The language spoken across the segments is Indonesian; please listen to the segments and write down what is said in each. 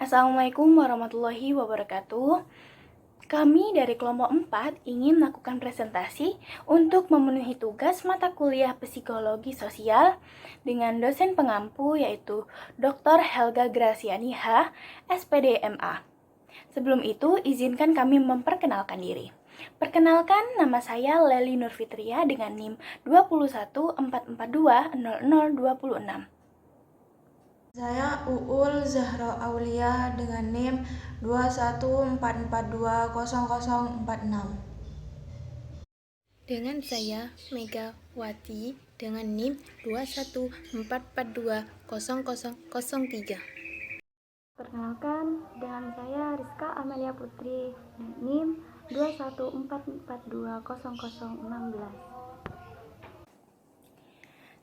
Assalamualaikum warahmatullahi wabarakatuh. Kami dari kelompok 4 ingin melakukan presentasi untuk memenuhi tugas mata kuliah Psikologi Sosial dengan dosen pengampu yaitu Dr. Helga Graciani H, SPD MA. Sebelum itu, izinkan kami memperkenalkan diri. Perkenalkan, nama saya Leli Nurfitria dengan NIM 214420026. Saya Uul Zahra Aulia dengan NIM 214420046. Dengan saya Megawati dengan NIM 214420003. Perkenalkan, dengan saya Rizka Amelia Putri, NIM 214420016.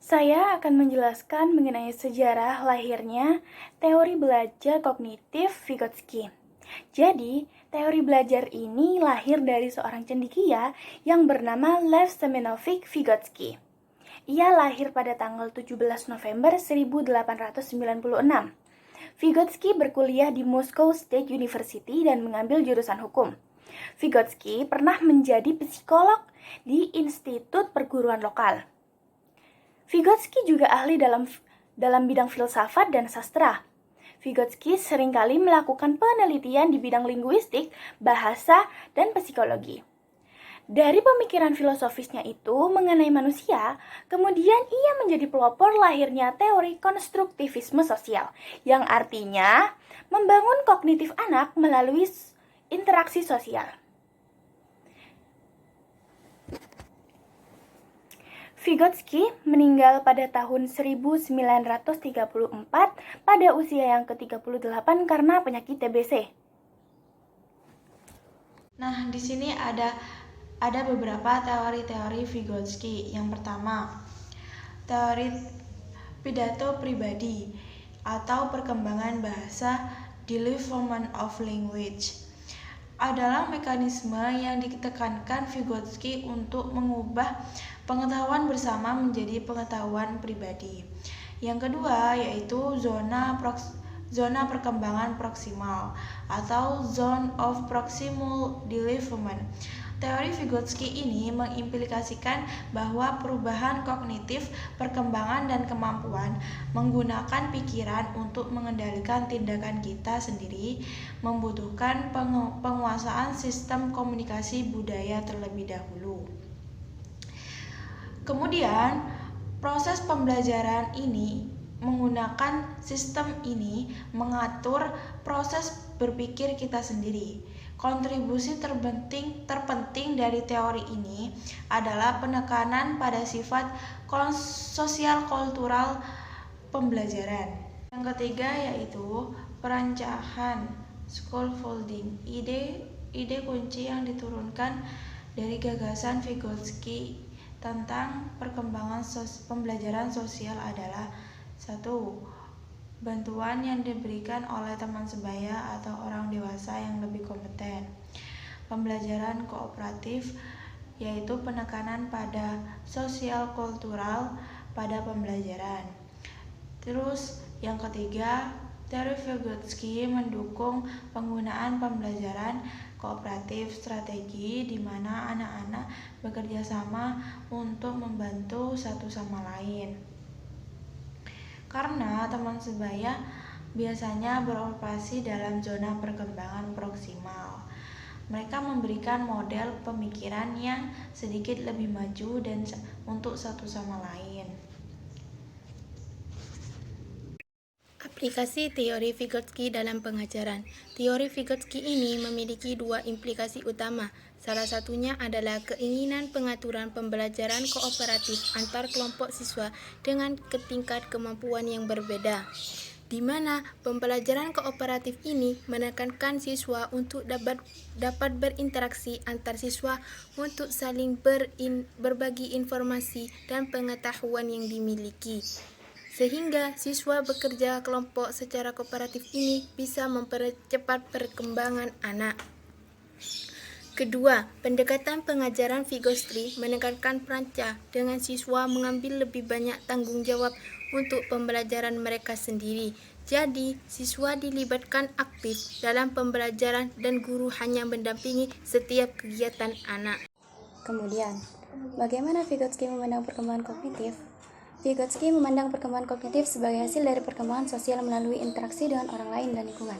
Saya akan menjelaskan mengenai sejarah lahirnya teori belajar kognitif Vygotsky. Jadi, teori belajar ini lahir dari seorang cendekia yang bernama Lev Semenovich Vygotsky. Ia lahir pada tanggal 17 November 1896. Vygotsky berkuliah di Moscow State University dan mengambil jurusan hukum. Vygotsky pernah menjadi psikolog di Institut Perguruan Lokal. Vygotsky juga ahli dalam bidang filsafat dan sastra. Vygotsky seringkali melakukan penelitian di bidang linguistik, bahasa, dan psikologi. Dari pemikiran filosofisnya itu mengenai manusia, kemudian ia menjadi pelopor lahirnya teori konstruktivisme sosial, yang artinya membangun kognitif anak melalui interaksi sosial. Vygotsky meninggal pada tahun 1934 pada usia yang ke-38 karena penyakit TBC. Nah, di sini ada beberapa teori-teori Vygotsky. Yang pertama, teori pidato pribadi atau perkembangan bahasa, development of language, adalah mekanisme yang ditekankan Vygotsky untuk mengubah pengetahuan bersama menjadi pengetahuan pribadi. Yang kedua yaitu zona perkembangan proksimal atau zone of proximal development. Teori Vygotsky ini mengimplikasikan bahwa perubahan kognitif, perkembangan dan kemampuan menggunakan pikiran untuk mengendalikan tindakan kita sendiri membutuhkan penguasaan sistem komunikasi budaya terlebih dahulu. Kemudian, proses pembelajaran ini menggunakan sistem ini mengatur proses berpikir kita sendiri. Kontribusi terpenting dari teori ini adalah penekanan pada sifat sosial kultural pembelajaran. Yang ketiga yaitu perancahan scaffolding, ide kunci yang diturunkan dari gagasan Vygotsky tentang perkembangan pembelajaran sosial adalah 1. Bantuan yang diberikan oleh teman sebaya atau orang dewasa yang lebih kompeten. Pembelajaran kooperatif yaitu penekanan pada sosial kultural pada pembelajaran. Terus yang ketiga, teori Vygotsky mendukung penggunaan pembelajaran kooperatif strategi di mana anak-anak bekerja sama untuk membantu satu sama lain. Karena teman sebaya biasanya beroperasi dalam zona perkembangan proksimal. Mereka memberikan model pemikiran yang sedikit lebih maju dan untuk satu sama lain. Aplikasi teori Vygotsky dalam pengajaran. Teori Vygotsky ini memiliki dua implikasi utama. Salah satunya adalah keinginan pengaturan pembelajaran kooperatif antar kelompok siswa dengan tingkat kemampuan yang berbeda, di mana pembelajaran kooperatif ini menekankan siswa untuk dapat berinteraksi antar siswa untuk saling berbagi informasi dan pengetahuan yang dimiliki. Sehingga siswa bekerja kelompok secara kooperatif ini bisa mempercepat perkembangan anak. Kedua, pendekatan pengajaran Vygotsky menekankan peranca dengan siswa mengambil lebih banyak tanggung jawab untuk pembelajaran mereka sendiri. Jadi, siswa dilibatkan aktif dalam pembelajaran dan guru hanya mendampingi setiap kegiatan anak. Kemudian, bagaimana Vygotsky memandang perkembangan kognitif? Vygotsky memandang perkembangan kognitif sebagai hasil dari perkembangan sosial melalui interaksi dengan orang lain dan lingkungan.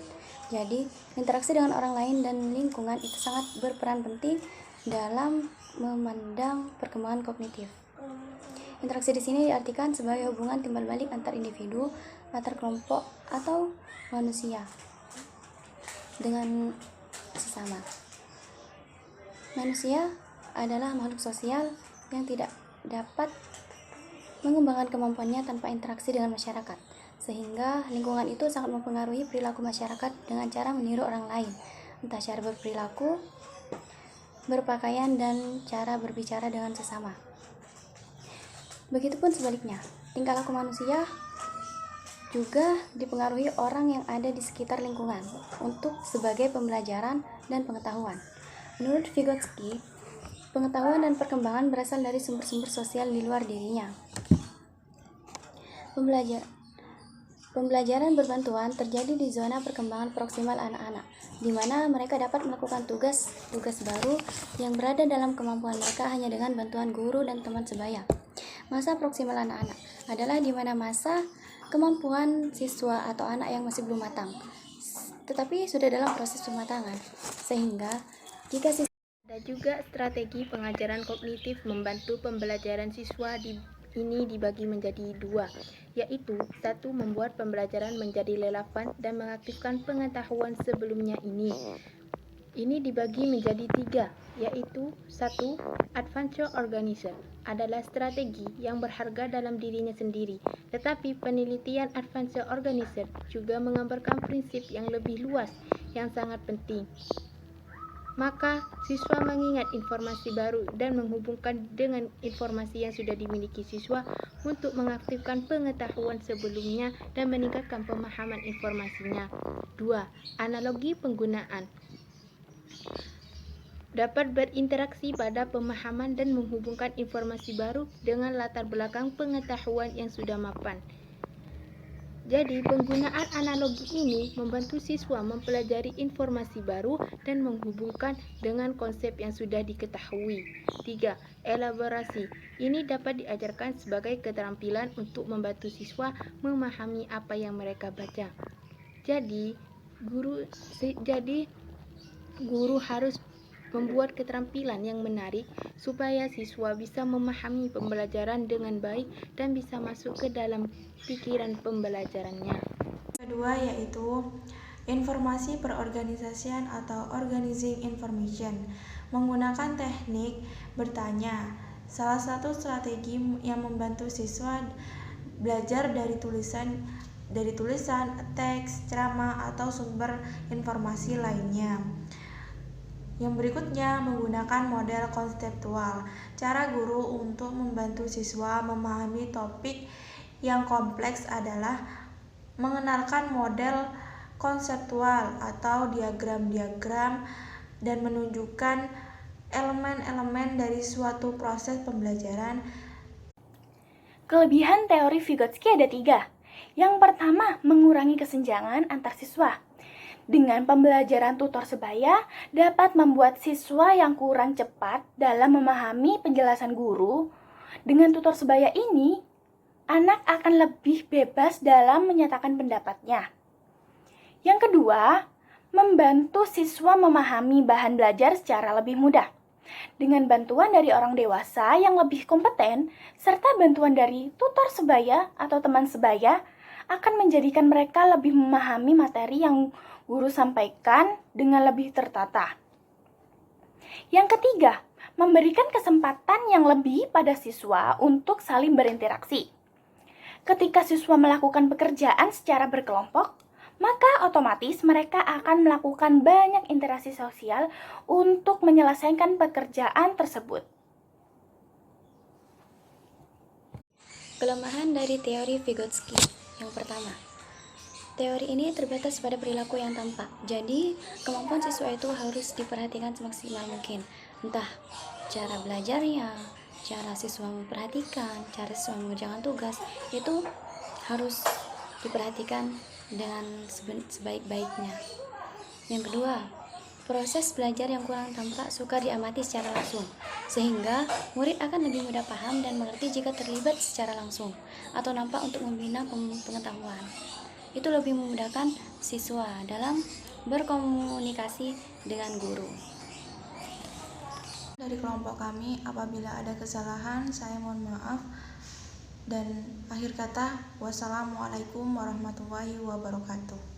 Jadi, interaksi dengan orang lain dan lingkungan itu sangat berperan penting dalam memandang perkembangan kognitif. Interaksi di sini diartikan sebagai hubungan timbal balik antar individu, antar kelompok, atau manusia dengan sesama. Manusia adalah makhluk sosial yang tidak dapat mengembangkan kemampuannya tanpa interaksi dengan masyarakat, sehingga lingkungan itu sangat mempengaruhi perilaku masyarakat dengan cara meniru orang lain, entah cara berperilaku, berpakaian, dan cara berbicara dengan sesama. Begitupun sebaliknya, tingkah laku manusia juga dipengaruhi orang yang ada di sekitar lingkungan untuk sebagai pembelajaran dan pengetahuan. Menurut Vygotsky, pengetahuan dan perkembangan berasal dari sumber-sumber sosial di luar dirinya. Pembelajaran berbantuan terjadi di zona perkembangan proksimal anak-anak, di mana mereka dapat melakukan tugas baru yang berada dalam kemampuan mereka hanya dengan bantuan guru dan teman sebaya. Masa proksimal anak-anak adalah di mana masa kemampuan siswa atau anak yang masih belum matang, tetapi sudah dalam proses pematangan, sehingga jika siswa Ada juga strategi pengajaran kognitif membantu pembelajaran siswa ini dibagi menjadi dua, yaitu satu, membuat pembelajaran menjadi relevan dan mengaktifkan pengetahuan sebelumnya ini. Ini dibagi menjadi tiga, yaitu satu, adventure organizer adalah strategi yang berharga dalam dirinya sendiri, tetapi penelitian adventure organizer juga menggambarkan prinsip yang lebih luas yang sangat penting. Maka, siswa mengingat informasi baru dan menghubungkan dengan informasi yang sudah dimiliki siswa untuk mengaktifkan pengetahuan sebelumnya dan meningkatkan pemahaman informasinya. 2. Analogi penggunaan dapat berinteraksi pada pemahaman dan menghubungkan informasi baru dengan latar belakang pengetahuan yang sudah mapan. Jadi, penggunaan analogi ini membantu siswa mempelajari informasi baru dan menghubungkan dengan konsep yang sudah diketahui. 3. Elaborasi. Ini dapat diajarkan sebagai keterampilan untuk membantu siswa memahami apa yang mereka baca. Jadi, guru harus membuat keterampilan yang menarik supaya siswa bisa memahami pembelajaran dengan baik dan bisa masuk ke dalam pikiran pembelajarannya. Kedua yaitu informasi perorganisasian atau organizing information, menggunakan teknik bertanya. Salah satu strategi yang membantu siswa belajar dari tulisan, teks, ceramah, atau sumber informasi lainnya. Yang berikutnya menggunakan model konseptual. Cara guru untuk membantu siswa memahami topik yang kompleks adalah mengenalkan model konseptual atau diagram-diagram dan menunjukkan elemen-elemen dari suatu proses pembelajaran. Kelebihan teori Vygotsky ada 3. Yang pertama, mengurangi kesenjangan antar siswa. Dengan pembelajaran tutor sebaya dapat membuat siswa yang kurang cepat dalam memahami penjelasan guru. Dengan tutor sebaya ini, anak akan lebih bebas dalam menyatakan pendapatnya. Yang kedua, membantu siswa memahami bahan belajar secara lebih mudah. Dengan bantuan dari orang dewasa yang lebih kompeten, serta bantuan dari tutor sebaya atau teman sebaya, akan menjadikan mereka lebih memahami materi yang guru sampaikan dengan lebih tertata. Yang ketiga, memberikan kesempatan yang lebih pada siswa untuk saling berinteraksi. Ketika siswa melakukan pekerjaan secara berkelompok, maka otomatis mereka akan melakukan banyak interaksi sosial untuk menyelesaikan pekerjaan tersebut. Kelemahan dari teori Vygotsky. Yang pertama, teori ini terbatas pada perilaku yang tampak. Jadi, kemampuan siswa itu harus diperhatikan semaksimal mungkin. Entah cara belajarnya, cara siswa memperhatikan, cara siswa mengerjakan tugas, itu harus diperhatikan dengan sebaik-baiknya. Yang kedua, proses belajar yang kurang tampak suka diamati secara langsung, sehingga murid akan lebih mudah paham dan mengerti jika terlibat secara langsung atau nampak untuk membina pengetahuan. Itu lebih memudahkan siswa dalam berkomunikasi dengan guru. Dari kelompok kami, apabila ada kesalahan, saya mohon maaf. Dan akhir kata, wassalamualaikum warahmatullahi wabarakatuh.